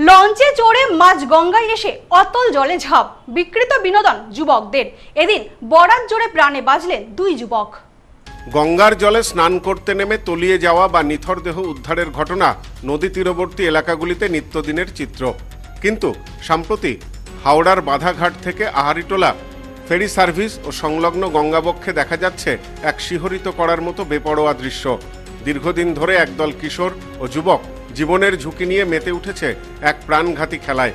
লঞ্চে চড়ে মাঝ গঙ্গায় এসে অতল জলে ঝাঁপ, বিকৃত বিনোদন যুবকদের। এদিন বরাত জোরে প্রাণে বাঁচলেন দুই যুবক। গঙ্গার জলে স্নান করতে নেমে তলিয়ে যাওয়া বা নিথর দেহ উদ্ধারের ঘটনা নদী তীরবর্তী এলাকাগুলিতে নিত্যদিনের চিত্র। কিন্তু সম্প্রতি হাওড়ার বাধাঘাট থেকে আহারিটোলা ফেরি সার্ভিস ও সংলগ্ন গঙ্গাবক্ষে দেখা যাচ্ছে এক শিহরিত করার মতো বেপরোয়া দৃশ্য। দীর্ঘদিন ধরে একদল কিশোর ও যুবক জীবনের ঝুঁকি নিয়ে মেতে উঠেছে এক প্রাণঘাতী খেলায়।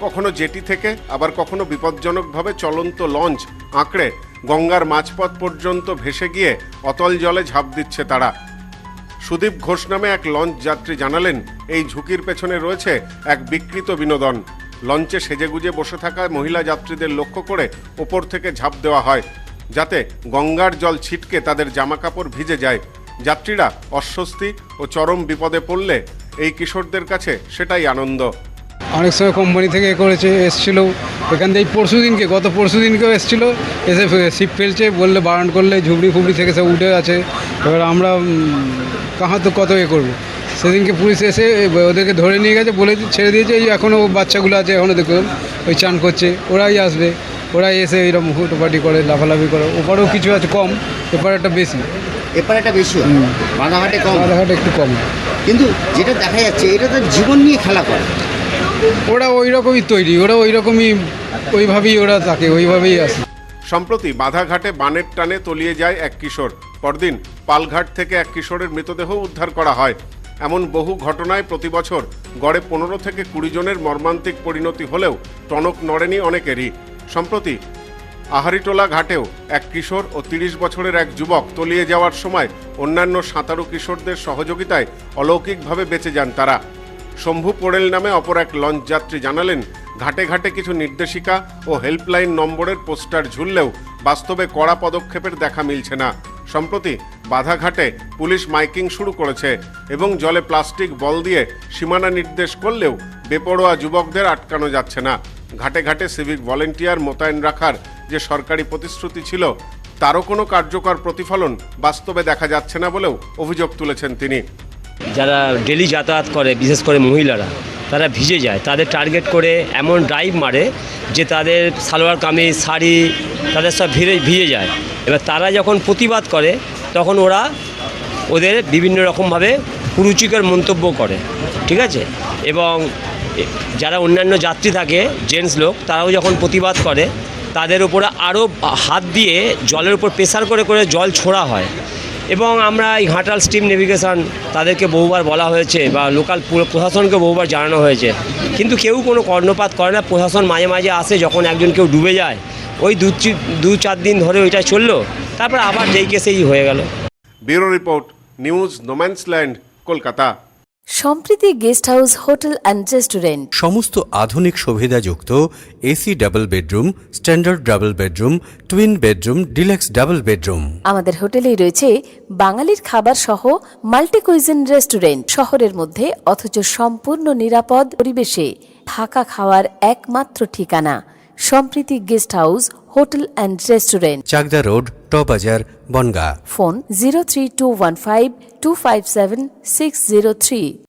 কখনো জেটি থেকে, আবার কখনো বিপজ্জনকভাবে চলন্ত লঞ্চ আঁকড়ে গঙ্গার মাঝপথ পর্যন্ত ভেসে গিয়ে অতল জলে ঝাঁপ দিচ্ছে তারা। সুদীপ ঘোষ নামে এক লঞ্চ যাত্রী জানালেন, এই ঝুঁকির পেছনে রয়েছে এক বিকৃত বিনোদন। লঞ্চে সেজেগুজে বসে থাকা মহিলা যাত্রীদের লক্ষ্য করে ওপর থেকে ঝাঁপ দেওয়া হয়, যাতে গঙ্গার জল ছিটকে তাদের জামাকাপড় ভিজে যায়। যাত্রীরা অস্বস্তি ও চরম বিপদে পড়লে এই কিশোরদের কাছে সেটাই আনন্দ। অনেক সময় কোম্পানি থেকে এসছিল এখান থেকে গত পরশু দিনকেও এসছিল, এসে শিপ ফেলছে, বললে বারণ করলে ঝুবড়ি ফুবড়ি থেকে সব উঠে আছে। এবার আমরা কত করবো। সেদিনকে পুলিশ এসে ওদেরকে ধরে নিয়ে গেছে, বলে ছেড়ে দিয়েছে। এই এখনও বাচ্চাগুলো আছে, এখনও দেখুন ওই চান করছে, ওরাই আসবে, ওরাই এসে এইরকম হুটোপাটি করে, লাফালাফি করে। ওপারেও কিছু আছে কম, এপারে একটা বেশি। এপারে একটা বেশি, বাধাঘাটে কম, বাধাঘাটে একটু কম। কিন্তু যেটা দেখা যাচ্ছে এটা তো জীবন নিয়ে খেলা করে। ওরা ওই রকমই তৈরি, ওরা ওই রকমই, ওইভাবেই ওরা থাকে, ওইভাবেই আসে। সম্প্রতি বাধাঘাটে বানের টানে তলিয়ে যায় এক কিশোর। পরদিন পালঘাট থেকে এক কিশোরের মৃতদেহ উদ্ধার করা হয়। এমন বহু ঘটনায় প্রতি বছর গড়ে 15 থেকে 20 জনের মর্মান্তিক পরিণতি হলেও টনক নড়েনি অনেকেরই। সম্প্রতি আহারিটোলা ঘাটেও এক কিশোর ও 30 বছরের এক যুবক তলিয়ে যাওয়ার সময় অন্যান্য সাঁতারু কিশোরদের সহযোগিতায় অলৌকিকভাবে বেঁচে যান তারা। শম্ভু পোড়েল নামে অপর এক লঞ্চ যাত্রী জানালেন, ঘাটে ঘাটে কিছু নির্দেশিকা ও হেল্পলাইন নম্বরের পোস্টার ঝুললেও বাস্তবে কড়া পদক্ষেপের দেখা মিলছে না। সম্প্রতি বাধাঘাটে পুলিশ মাইকিং শুরু করেছে এবং জলে প্লাস্টিক বল দিয়ে সীমানা নির্দেশ করলেও বেপরোয়া যুবকদের আটকানো যাচ্ছে না। ঘাটে ঘাটে সিভিক ভলেন্টিয়ার মোতায়েন রাখার যে সরকারি প্রতিশ্রুতি ছিল, তারও কোনো কার্যকর প্রতিফলন বাস্তবে দেখা যাচ্ছে না বলেও অভিযোগ তুলেছেন তিনি। যারা ডেলি যাতায়াত করে, বিশেষ করে মহিলারা, তারা ভিজে যায়। তাদের টার্গেট করে এমন ড্রাইভ মারে যে তাদের সালোয়ার কামিজ, শাড়ি, তাদের সব ভিজে যায়। এবার তারা যখন প্রতিবাদ করে তখন ওদের বিভিন্ন রকমভাবে কুরুচিকর মন্তব্য করে, ঠিক আছে। এবং যারা অন্যান্য যাত্রী থাকে, জেন্টস লোক, তারাও যখন প্রতিবাদ করে তাদের উপরে আরও হাত দিয়ে জলের উপর প্রেসার করে করে জল ছোড়া হয়। এবং আমরা এই ঘাটাল স্টিম নেভিগেশন তাদেরকে বহুবার বলা হয়েছে, বা লোকাল প্রশাসনকে বহুবার জানানো হয়েছে, কিন্তু কেউ কোনো কর্ণপাত করে না। প্রশাসন মাঝে মাঝে আসে, যখন একজন কেউ ডুবে যায়, ওই 2-4 দিন ধরে ওইটা চললো, তারপর আবার যেই কে সেই হয়ে গেল। Bureau report, news no man's land, Kolkata. Sampriti guest house, hotel and restaurant. সমস্ত আধুনিক সুবিধাযুক্ত AC double bedroom, standard double bedroom, twin bedroom, deluxe double bedroom. আমাদের হোটেলেই রয়েছে বাঙালির খাবার সহ মাল্টি কুইজিন রেস্টুরেন্ট। শহরের মধ্যে অথচ সম্পূর্ণ নিরাপদ পরিবেশে থাকা খাওয়ার একমাত্র ঠিকানা Sampriti guest house, hotel and restaurant, Chakdah road, টবাজার, বনগাঁ। ফোন 03215257603।